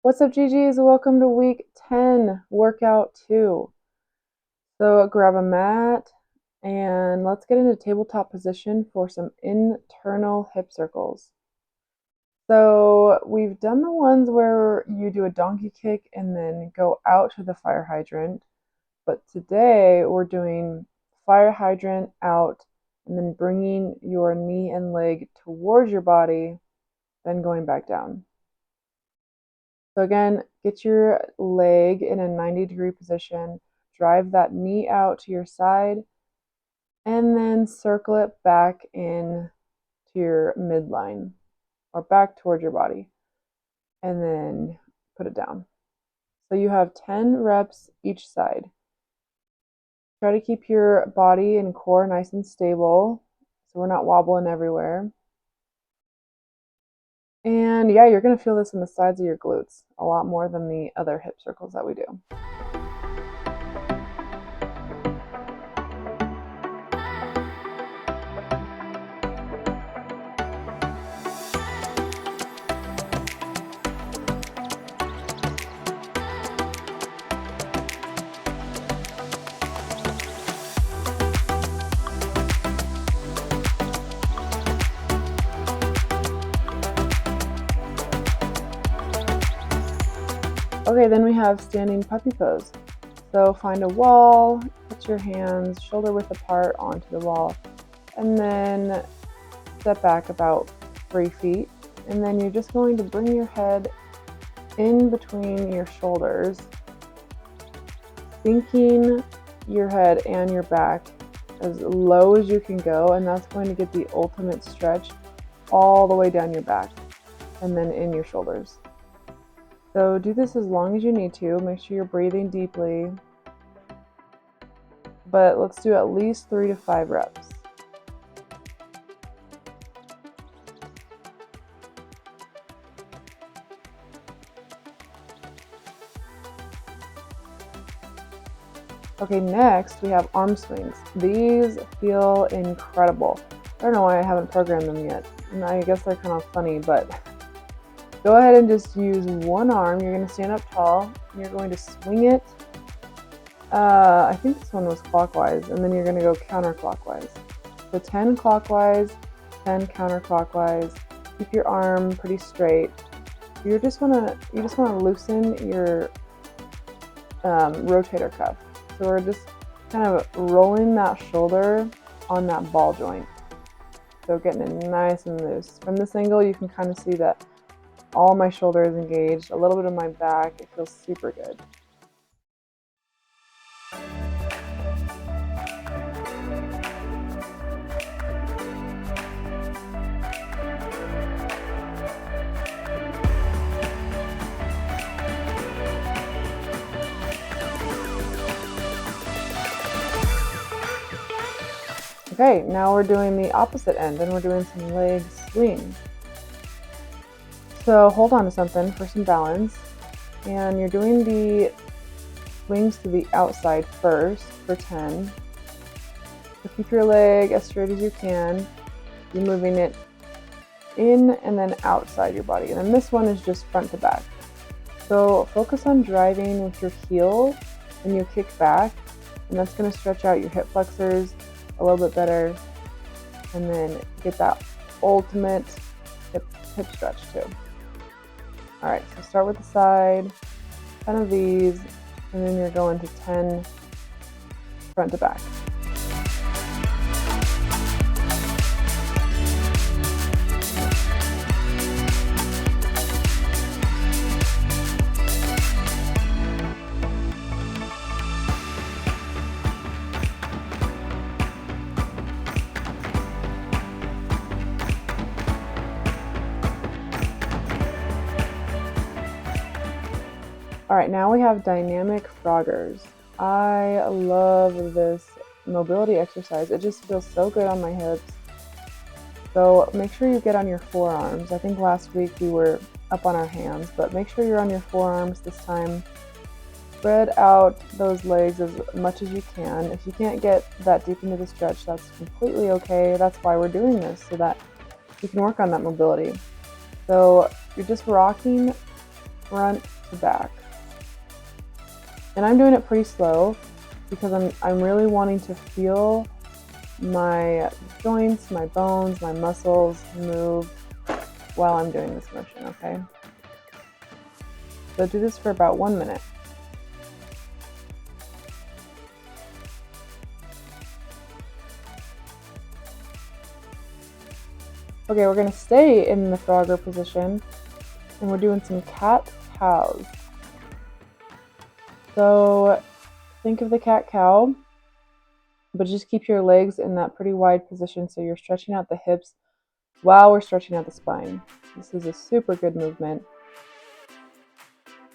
What's up, GGs? Welcome to week 10, workout 2. So grab a mat and let's get into tabletop position for some internal hip circles. So we've done the ones where you do a donkey kick and then go out to the fire hydrant. But today we're doing fire hydrant out and then bringing your knee and leg towards your body, then going back down. So again, get your leg in a 90-degree position, drive that knee out to your side, and then circle it back in to your midline or back towards your body, and then put it down. So you have 10 reps each side. Try to keep your body and core nice and stable so we're not wobbling everywhere. And yeah, you're going to feel this in the sides of your glutes a lot more than the other hip circles that we do. Okay, then we have standing puppy pose. So find a wall, put your hands shoulder width apart onto the wall, and then step back about 3 feet. And then you're just going to bring your head in between your shoulders, sinking your head and your back as low as you can go, and that's going to get the ultimate stretch all the way down your back and then in your shoulders. So do this as long as you need to. Make sure you're breathing deeply. But let's do at least 3 to 5 reps. Okay, next we have arm swings. These feel incredible. I don't know why I haven't programmed them yet. And I guess they're kind of funny, but go ahead and just use one arm. You're going to stand up tall. You're going to swing it. I think this one was clockwise, and then you're going to go counterclockwise. So 10 clockwise, 10 counterclockwise. Keep your arm pretty straight. You just want to loosen your rotator cuff. So we're just kind of rolling that shoulder on that ball joint. So getting it nice and loose. From this angle, you can kind of see that all my shoulder is engaged, a little bit of my back. It feels super good. Okay, now we're doing the opposite end and we're doing some leg swings. So hold on to something for some balance, and you're doing the swings to the outside first for 10. So keep your leg as straight as you can. You're moving it in and then outside your body. And then this one is just front to back. So focus on driving with your heel when you kick back, and that's going to stretch out your hip flexors a little bit better, and then get that ultimate hip stretch too. All right, so start with the side, 10 of these, and then you're going to 10 front to back. All right, now we have dynamic froggers. I love this mobility exercise. It just feels so good on my hips. So make sure you get on your forearms. I think last week we were up on our hands, but make sure you're on your forearms this time. Spread out those legs as much as you can. If you can't get that deep into the stretch, that's completely okay. That's why we're doing this, so that you can work on that mobility. So you're just rocking front to back. And I'm doing it pretty slow because I'm really wanting to feel my joints, my bones, my muscles move while I'm doing this motion, okay? So do this for about 1 minute. Okay, we're gonna stay in the frogger position and we're doing some cat-cows. So think of the cat-cow, but just keep your legs in that pretty wide position so you're stretching out the hips while we're stretching out the spine. This is a super good movement.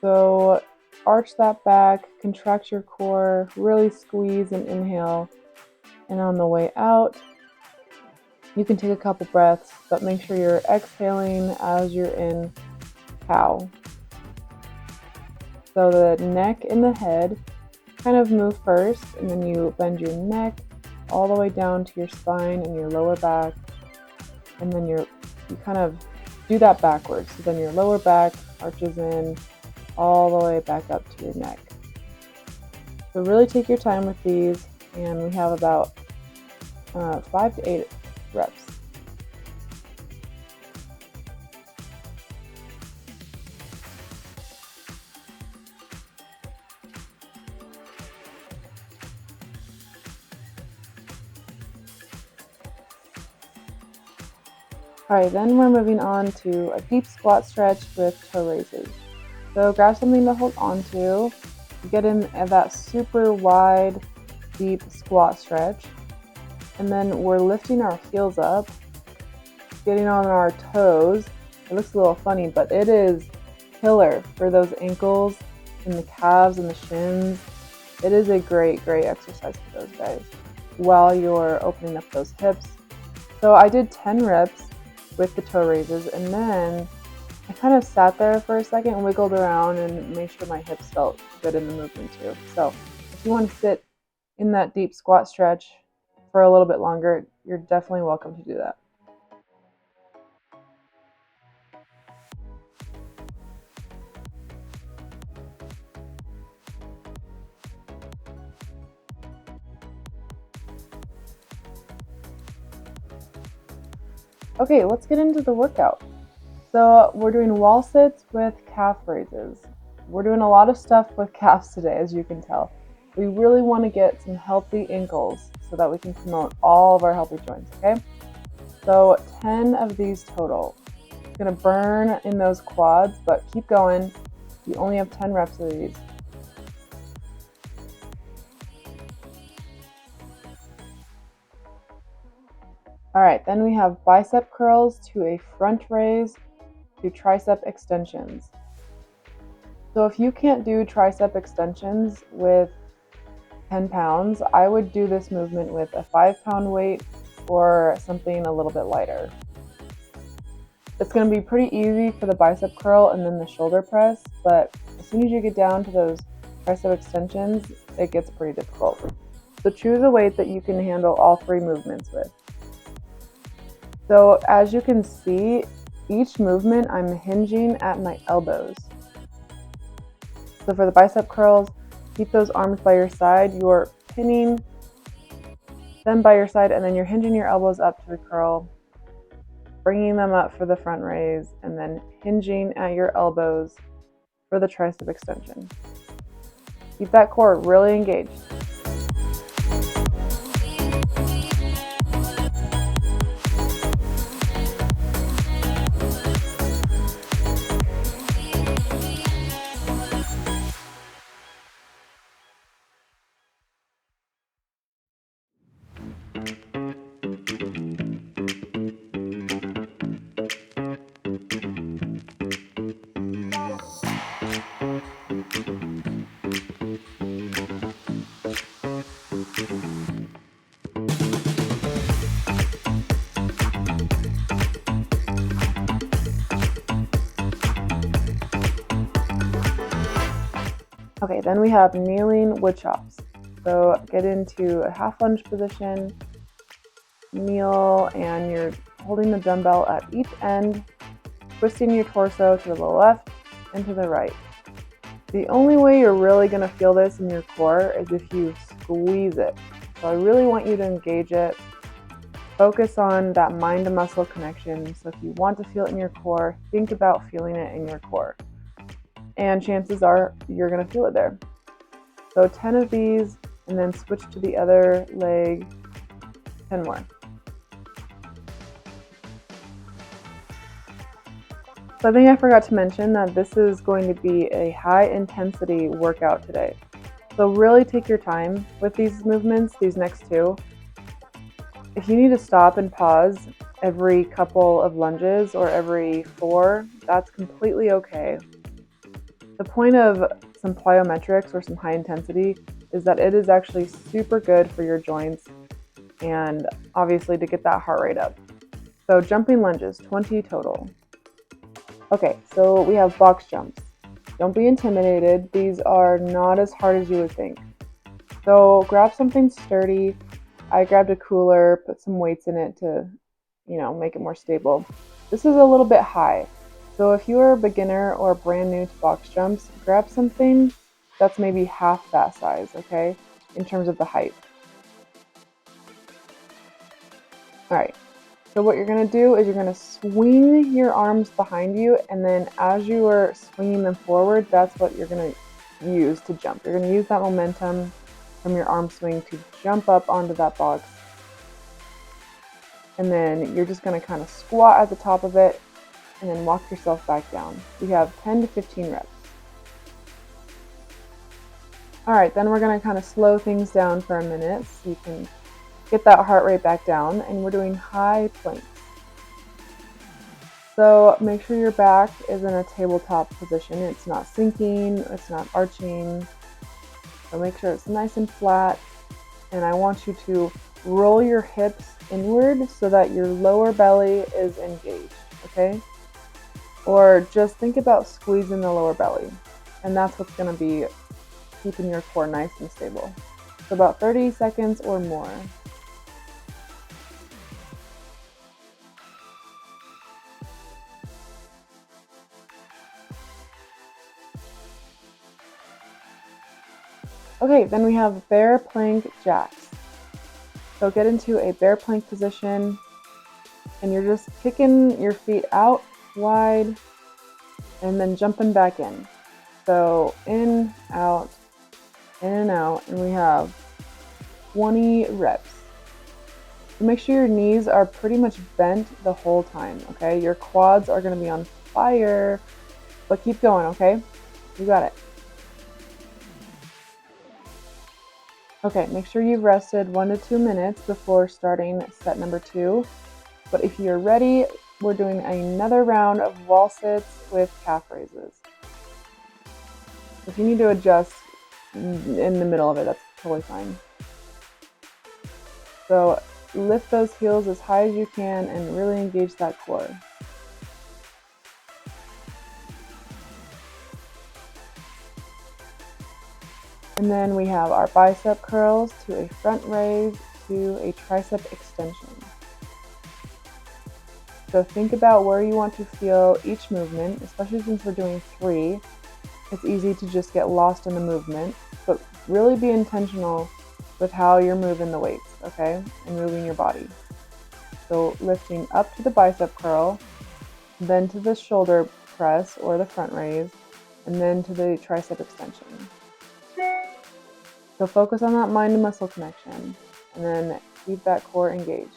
So arch that back, contract your core, really squeeze and inhale. And on the way out, you can take a couple breaths, but make sure you're exhaling as you're in cow. So the neck and the head kind of move first, and then you bend your neck all the way down to your spine and your lower back. And then you kind of do that backwards. So then your lower back arches in all the way back up to your neck. So really take your time with these, and we have about 5 to 8 reps. Alright, then we're moving on to a deep squat stretch with toe raises. So grab something to hold on to, get in that super wide, deep squat stretch, and then we're lifting our heels up, getting on our toes. It looks a little funny, but it is killer for those ankles and the calves and the shins. It is a great exercise for those guys while you're opening up those hips. So I did 10 reps with the toe raises, and then I kind of sat there for a second and wiggled around and made sure my hips felt good in the movement too. So if you want to sit in that deep squat stretch for a little bit longer, you're definitely welcome to do that. Okay, let's get into the workout. So we're doing wall sits with calf raises. We're doing a lot of stuff with calves today, as you can tell. We really want to get some healthy ankles so that we can promote all of our healthy joints, okay? So 10 of these total. It's gonna burn in those quads, but keep going. You only have 10 reps of these. All right, then we have bicep curls to a front raise to tricep extensions. So if you can't do tricep extensions with 10 pounds, I would do this movement with a 5-pound weight or something a little bit lighter. It's going to be pretty easy for the bicep curl and then the shoulder press, but as soon as you get down to those tricep extensions, it gets pretty difficult. So choose a weight that you can handle all 3 movements with. So as you can see, each movement I'm hinging at my elbows. So for the bicep curls, keep those arms by your side. You're pinning them by your side, and then you're hinging your elbows up to the curl, bringing them up for the front raise, and then hinging at your elbows for the tricep extension. Keep that core really engaged. Okay, then we have kneeling woodchops. So get into a half lunge position, kneel, and you're holding the dumbbell at each end, twisting your torso to the left and to the right. The only way you're really going to feel this in your core is if you squeeze it. So I really want you to engage it. Focus on that mind to muscle connection. So if you want to feel it in your core, think about feeling it in your core. And chances are you're going to feel it there. So 10 of these, and then switch to the other leg, 10 more. So I think I forgot to mention that this is going to be a high intensity workout today. So really take your time with these movements, these next two. If you need to stop and pause every couple of lunges or every 4, that's completely okay. The point of some plyometrics or some high intensity is that it is actually super good for your joints and obviously to get that heart rate up. So jumping lunges, 20 total. Okay, so we have box jumps. Don't be intimidated. These are not as hard as you would think. So grab something sturdy. I grabbed a cooler, put some weights in it to, make it more stable. This is a little bit high. So if you are a beginner or brand new to box jumps, grab something that's maybe half that size, okay, in terms of the height. All right, so what you're gonna do is you're gonna swing your arms behind you, and then as you are swinging them forward, that's what you're gonna use to jump. You're gonna use that momentum from your arm swing to jump up onto that box. And then you're just gonna kind of squat at the top of it and then walk yourself back down. We have 10 to 15 reps. All right, then we're gonna kind of slow things down for a minute so you can get that heart rate back down, and we're doing high planks. So make sure your back is in a tabletop position. It's not sinking, it's not arching. So make sure it's nice and flat. And I want you to roll your hips inward so that your lower belly is engaged, okay? Or just think about squeezing the lower belly. And that's what's gonna be keeping your core nice and stable. So about 30 seconds or more. Okay, then we have bear plank jacks. So get into a bear plank position, and you're just kicking your feet out wide and then jumping back in. So in, out, in and out, and we have 20 reps. So make sure your knees are pretty much bent the whole time, okay? Your quads are gonna be on fire, but keep going, okay? You got it. Okay, make sure you've rested 1 to 2 minutes before starting set number 2. But if you're ready, we're doing another round of wall sits with calf raises. If you need to adjust in the middle of it, that's totally fine. So lift those heels as high as you can and really engage that core. And then we have our bicep curls to a front raise to a tricep extension. So think about where you want to feel each movement, especially since we're doing 3. It's easy to just get lost in the movement, but really be intentional with how you're moving the weights, okay? And moving your body. So lifting up to the bicep curl, then to the shoulder press or the front raise, and then to the tricep extension. So focus on that mind to muscle connection, and then keep that core engaged.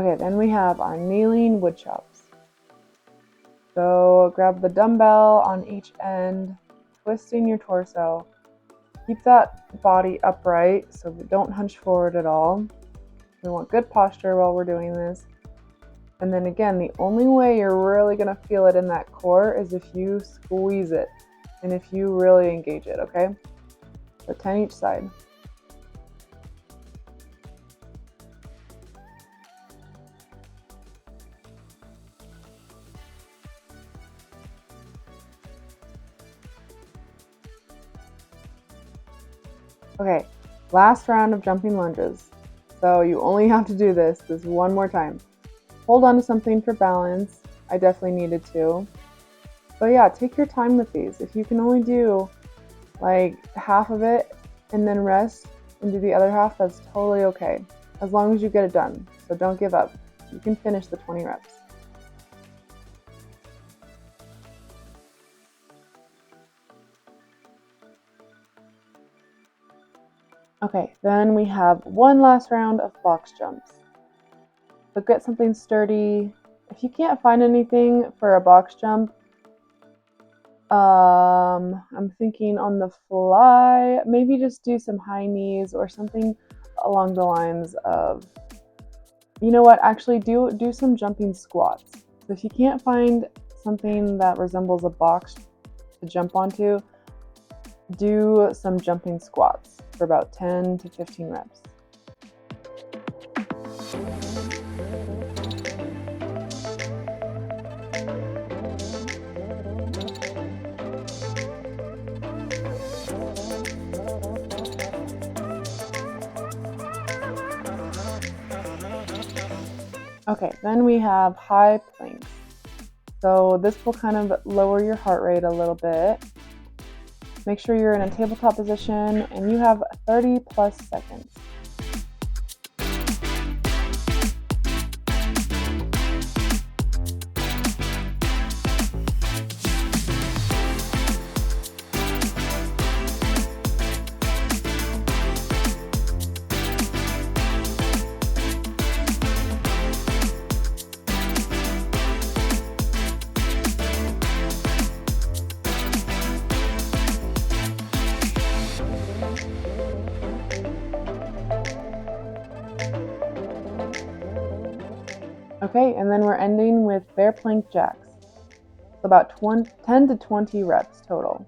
Okay, then we have our kneeling woodchops. So grab the dumbbell on each end, twisting your torso. Keep that body upright so we don't hunch forward at all. We want good posture while we're doing this. And then again, the only way you're really gonna feel it in that core is if you squeeze it and if you really engage it, okay? So 10 each side. Okay, last round of jumping lunges. So you only have to do this one more time. Hold on to something for balance. I definitely needed to. But yeah, take your time with these. If you can only do like half of it and then rest and do the other half, that's totally okay. As long as you get it done. So don't give up. You can finish the 20 reps. Okay, then we have one last round of box jumps. So get something sturdy. If you can't find anything for a box jump, I'm thinking on the fly, maybe just do some high knees or something along the lines of, you know what, actually do some jumping squats. So if you can't find something that resembles a box to jump onto, do some jumping squats for about 10 to 15 reps. Okay, then we have high planks. So this will kind of lower your heart rate a little bit. Make sure you're in a tabletop position and you have 30 plus seconds. Okay, and then we're ending with bear plank jacks. So about 10 to 20 reps total.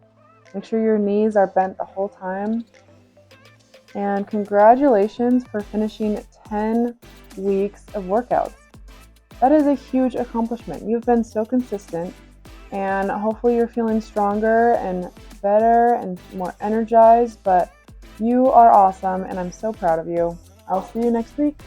Make sure your knees are bent the whole time. And congratulations for finishing 10 weeks of workouts. That is a huge accomplishment. You've been so consistent, and hopefully you're feeling stronger and better and more energized, but you are awesome and I'm so proud of you. I'll see you next week.